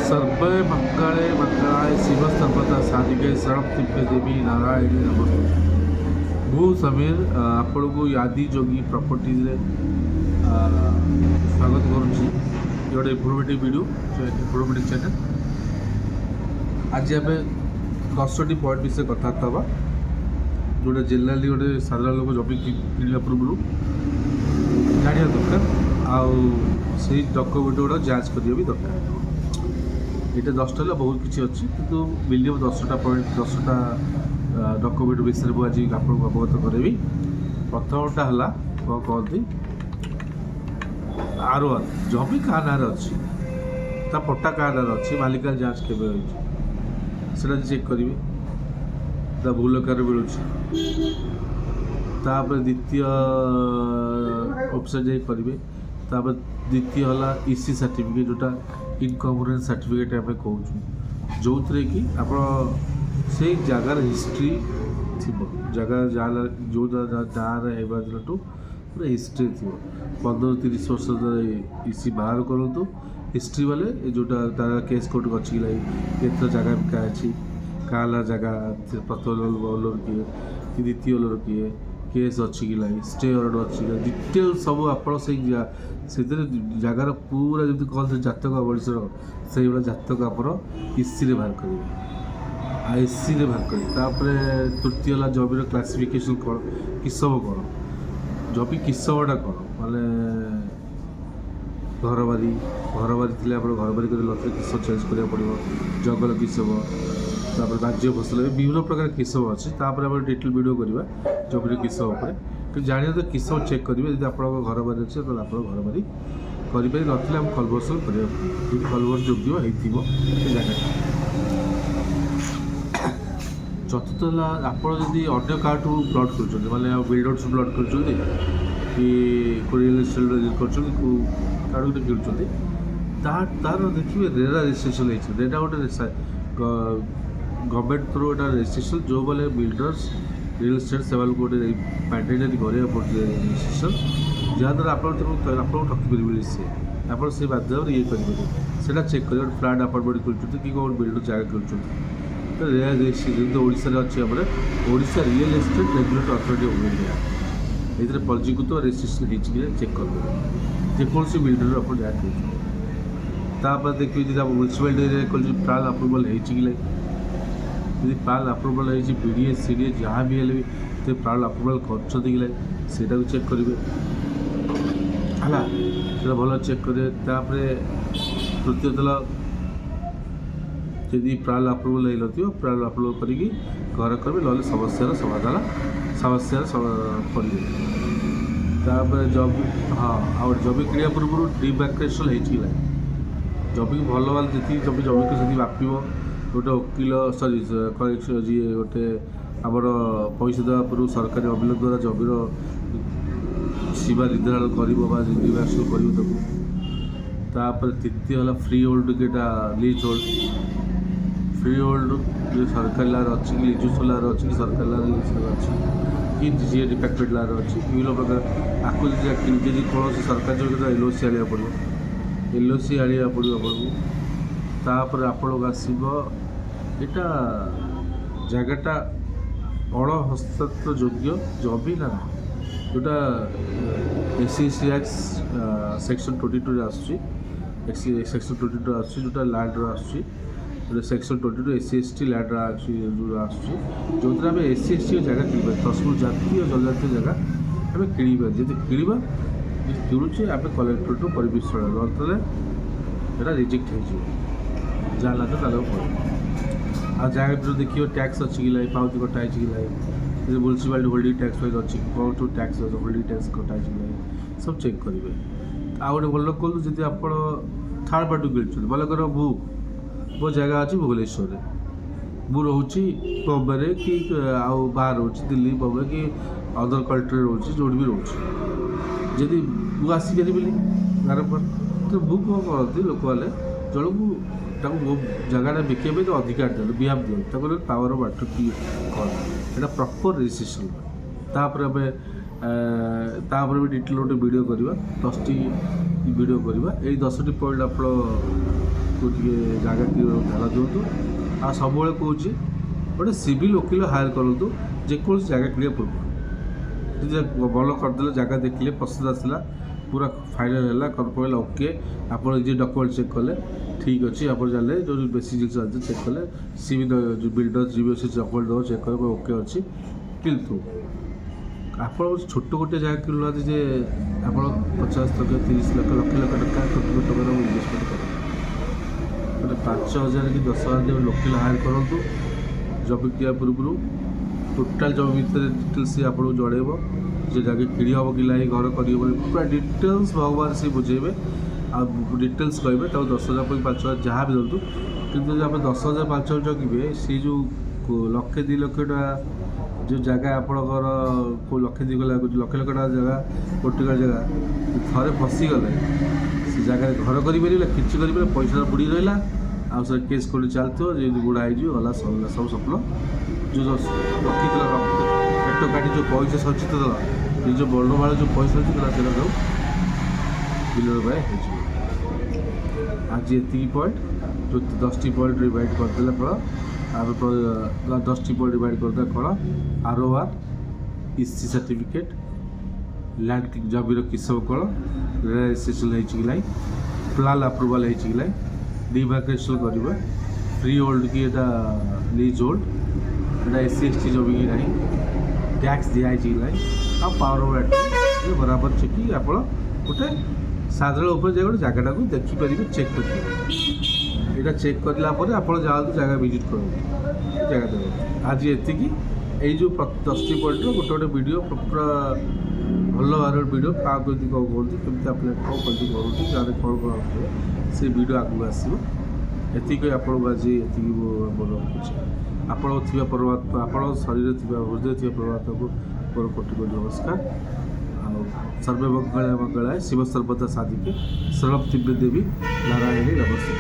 सर्वे मंगले मंगलाय शिव सर्वदा साधिके शरणं देवी नारायणी नमस्ते। मु समीर आपण को यादी जोगी प्रॉपर्टीज स्वागत करुँची गोटे इनफॉर्मेटिव वीडियो इनफॉर्मेटिव चैनल। आज आम 10टी पॉइंट विषय कथबार्ता हाँ जोटा जेनराली गोटे साधारण लोक जमी किणा पूर्व जाना दरकार आई डॉक्यूमेंट गुड़ा जांच करवा भी दरकार। ये 10टा बहुत किसी अच्छी कितु मिनिमम 10टा पॉइंट 10टा डॉक्यूमेंट विषय में आज आपको अवगत करेबी। प्रथमटा है कौन कहती आर1 जमी क्या ना अच्छी पट्टा क्या ना अच्छी मालिकाल जांच के चेक करेंगे भूल कार मिलूँ। द्वितीय ऑप्शन जाए करेंगे। द्वितीय है ईसी सर्टिफिकेट जोटा इनकम्प्रेंस सर्टिफिकेट आम कहूँ जो थे कि आप से जगार हिस्ट्री थी जगह जहाँ जो जहाँ दिनटू पूरा हिस्ट्री थी 15-30 वर्ष ईसी बाहर करूँ हिस्ट्री वाले जोटा तार केस कोर्ट अच्छी केत जगह बिका अच्छी काला जगह प्रथम ओनर किए कि द्वितीय ओनर किए केस अच्छी कि स्टे ऑर्डर अच्छी डिटेल सब आप जगार पूरा जमी कहते जातक मनुष्यर से जातक आप ईसी बाहर करेंगे आईसी बाहर करेंगे। तृतीय है जमीर क्लासिफिकेशन कौन किसम कौन जमी किसमटा कौन माने घर बारी थे आप घर बारी कर किसम चेंज करा पड़ो जंगल किसम राज्य फसल विभिन्न प्रकार किसम अच्छी आम डिटेल वीडियो करवा जमीर किसम कि जाना तो किसम चेक करेंगे जब आप घर बारी अच्छे तो आप घर बारी करें ना कन्वर्सन कर कन्वर्स योग्य जगह। चतुर्थ है आप अन्य काठू ब्लड कर माने बिल्डर्स ब्लड कर रियल एस्टेट कर किणुच्च तार देखिए रेरा रजिस्ट्रेशन रेरा गोटे गवर्नमेंट थ्रू एटा रजिस्ट्रेशन जो बोले बिल्डर्स रियल एस्टेट से गोटे मैंडेटरी करा पड़े रजिस्ट्रेशन जहाँद्वारा आपको ठकी पारे सी आप बाध्य ये करेंगे चेक करेंगे फ्लैट अपार्टमेंट खोलते कि कौन बिल्डर जगह खोलते तो रेयर रजिस्ट्रेशन तो ओडिशा अच्छे Odisha real estate regulatory authority of India ये पंजीकृत रजिस्ट्रेशन हो चेक कर जेकोसी बिल्डर आप जहाँ देखिए जब आप म्यूनिसिपालिटी प्लान अप्रूवल होगी प्लान अप्रूवल हो बीडीएस सीडीएस जहाँ भी है तो प्लान अप्रूवल कर चेक करेंगे है भल चेक करेंगे। तृतीय जदि प्राल अप्रूवल हो प्राल अप्रूवल करी घर करेंगे ना समस्यार समाधान करेंगे। जब हाँ आ जमी किणा पूर्व डिमार्केशन हो जमी भल भाल जी जमी को से बापिब गोटे वकिल सरी जी गोटे आमर पैसा देवा पूर्व सरकारी अभिलेख द्वारा जमीर सीमा निर्धारण कर तृतीय है फ्री होल्ड केटा लीज होल्ड फ्री होल्ड जो सरकारी लार अच्छी लीजुस लार अच्छी कि सरकारी लार अच्छी कि जी डिपार्टमेंट लार अच्छी विभिन्न प्रकार आपको जी कौन सरकार जो एलओसी आने पड़ो एलओसी आने पड़ो आपको आपण आसो यहाँ जगटा अण हस्ताक्षर योग्य जमी ना जोटा एससी एक्ट सेक्शन 22 आसुच्ची सेक्शन 22 आसुच्ची जोटा लैंड आसुच्ची सेक्शन 22 SC/ST लैंड आसुच्ची जो आम SC/ST जगह किण तस्मु जातीय जनजातीय जगह आम किणवा जब किणवा किणुचे आम कलेक्टर टू परमिशन नतले रिजेक्ट हो जाना तो पड़े आ जगह देखिए टैक्स अच्छी कि पावती कटा कि म्यूनिसिपालिटी होल्डिंग टैक्स वाइज अच्छी कौन टू टैक्स होल्डिंग टैक्स कटा सब चेक करेंगे। आ गए भल कहूँ जी आप थर्ड पार्टी किणुच्च भलकर मो जगह अच्छी भुवनेश्वर मु रोची बम्बे कि आउ बाहर रोच दिल्ली बम्बे कि अदर कंट्री रोच जो भी रोच जदि मु आसीपारि गार पर तो मु कौन करती लोक मैंने जन को मो जगह बिके तो अधिकार दिखाते बिहाफ दिखाते पावर ऑफ अटॉर्नी कौन यहाँ प्रॉपर रजिस्ट्रेशन भी डिटेल गोटे वीडियो करवा 10टी ଭିଡ଼ିଓ କରିବା। ଏଇ 10ଟି ପଏଣ୍ଟ ଆପଣକୁ ଟିକେ ଜାଗା କିଣିବାକୁ ଧ୍ୟାନ ଦିଅନ୍ତୁ। ଆଉ ସବୁବେଳେ କହୁଛି ଗୋଟେ ସିଭିଲ୍ ଓକିଲ ହାୟାର କରନ୍ତୁ ଯେକୌଣସି ଜାଗା କିଣିବା ପୂର୍ବରୁ। ଯଦି ଭଲ କରିଦେଲେ, ଜାଗା ଦେଖିଲେ ପସନ୍ଦ ଆସିଲା, ପୁରା ଫାଇନାଲ୍ ହେଲା, କନଫର୍ମ ଓକେ, ଆପଣ ଯିଏ ଡକ୍ୟୁମେଣ୍ଟ ଚେକ୍ କଲେ ଠିକ୍ ଅଛି, ଆପଣ ଜାଣିଲେ ଯେଉଁ ବେଶୀ ଜିନିଷ ଅଛି ଚେକ୍ କଲେ, ଯେଉଁ ବିଲ୍ଡର ଯିବେ ସେ ଡକ୍ୟୁମେଣ୍ଟ ଦେବ ଚେକ୍ କରିବ ଓକେ ଅଛି। କିନ୍ତୁ ଆପଣ ଛୋଟ ଗୋଟିଏ ଜାଗା କିଣୁନାହାନ୍ତି ଯେ ଆପଣ 50 ଲକ୍ଷ 30 ଲକ୍ଷ ଲକ୍ଷ ଲକ୍ଷ ଟଙ୍କା କୋଟି କୋଟି ଟଙ୍କାର ଇନଭେଷ୍ଟମେଣ୍ଟ କରନ୍ତୁ। ମାନେ 5,000 କି 10,000 ଦେବେ ଓକିଲ ହାୟାର କରନ୍ତୁ। ଜମି କିଣିବା ପୂର୍ବରୁ ଟୋଟାଲ୍ ଜମି ଭିତରେ ଡିଟେଲ୍ସ ସେ ଆପଣଙ୍କୁ ଜଣାଇବ, ଯେ ଜାଗା କିଣି ହେବ କି ନାହିଁ, ଘର କରିହେବ, ପୁରା ଡିଟେଲ୍ସ ଭଗବାନ ସେ ବୁଝେଇବେ। ଆଉ ଡିଟେଲ୍ସ କହିବେ ତାକୁ 10,000 ପାଇଁ 5,000 ଯାହା ବି ଦିଅନ୍ତୁ। କିନ୍ତୁ ଯଦି ଆପଣ 10,000 5,000 ଜଗିବେ, ସେଇ ଯେଉଁ 1,00,000 2 ଲକ୍ଷ ଟଙ୍କା ଯେଉଁ ଜାଗା ଆପଣଙ୍କର କେଉଁ 1,00,000 2 ଲକ୍ଷ ଟଙ୍କା ଜାଗା, କୋଟି ଟଙ୍କା ଜାଗା ଥରେ ଫସିଗଲେ ସେ ଜାଗାରେ ଘର କରିପାରିବେ, କିଛି କରିପାରିବେ, ପଇସା ବୁଡ଼ି ରହିଲା। ଆଉ ସେ କେସ୍ କୋର୍ଟ ଚାଲିଥିବ, ଯେମିତି ବୁଢ଼ା ହେଇଯିବ, ଗଲା ସରିଲା ସବୁ ସ୍ୱପ୍ନ। ଯେଉଁ ରଖିଥିଲା ପେଟ କାଟି ଯେଉଁ ପଇସା ସଞ୍ଚିତ ଦେଲା, ନିଜ ବଣ୍ଡମାଳ ଯେଉଁ ପଇସା ସଞ୍ଚିଥିଲା ସେଟା ସବୁ ବିଲର ପାଇଁ ହେଇଯିବ। ଆଜି ଏତିକି ପଏଣ୍ଟ, ଯେଉଁ 10ଟି ପଏଣ୍ଟ ରିଭାଇଡ଼ କରିଦେଲେ କ'ଣ, ଆଉ 10ଟି ପଏଣ୍ଟ ରିଭାଇଡ଼ କରିଦେଲେ କ'ଣ, ROR, EC ସାର୍ଟିଫିକେଟ୍, ଲ୍ୟାଣ୍ଡ ଜମିର କିସମ କ'ଣ, ରେଜିଷ୍ଟ୍ରେସନ୍ ହେଇଛି କି ନାହିଁ, ପ୍ଲାନ୍ ଆପ୍ରୁଭାଲ୍ ହେଇଛି କି ନାହିଁ, ଡିମାର୍କେସନ୍ କରିବା, ଫ୍ରି ହୋଲ୍ଡ କି ଏଇଟା ଲିଜ୍ ହୋଲ୍ଡ, ଏଇଟା SC ST ଜମି କି ନାହିଁ, ଟ୍ୟାକ୍ସ ଦିଆହେଇଛି କି ନାହିଁ, ଆଉ ପାୱାର ଅଫ୍ ଆଟର୍ଣ୍ଣି ବରାବର ଚେକି ଆପଣ ଗୋଟେ ସାଧାରଣ ଉପରେ ଯାଇ ଗୋଟେ ଜାଗାଟାକୁ ଦେଖିପାରିବେ, ଚେକ୍ କରିପାରିବେ। ଏଇଟା ଚେକ୍ କରିଲା ପରେ ଆପଣ ଯାଆନ୍ତୁ ଜାଗା ଭିଜିଟ୍ କରନ୍ତୁ, ଜାଗା ଦେବେ। ଆଜି ଏତିକି। ଏଇ ଯେଉଁ 10ଟି ପଏଣ୍ଟର ଗୋଟେ ଗୋଟେ ଭିଡ଼ିଓ ପୁରା ଭଲ ଭାବରେ ଭିଡ଼ିଓ, କାହାକୁ କେମିତି କ'ଣ କୁହନ୍ତି, କେମିତି ଆପ୍ଲାଏ କ'ଣ କେମିତି କରନ୍ତି, ଯାହାର କ'ଣ କ'ଣ ଆସିବ ସେ ଭିଡ଼ିଓ ଆଗକୁ ଆସିବ। ଏତିକି ଆପଣଙ୍କୁ ଆଜି ଏତିକି ମୁଁ ରଖୁଛି। ଆପଣ ଥିବା ପରମାତ୍ମା, ଆପଣଙ୍କ ଶରୀରରେ ଥିବା ହୃଦୟ ଥିବା ପରମାତ୍ମାକୁ ମୋର କୋଟି କୋଟି ନମସ୍କାର। ଆଉ ସର୍ବେ ମଙ୍ଗଳାୟ ମଙ୍ଗଳାୟ ଶିବ ସର୍ବଦା ସାଧିକେ ଶରଣ ଦେବୀ ନାରାୟଣୀ ନମସ୍ତେ।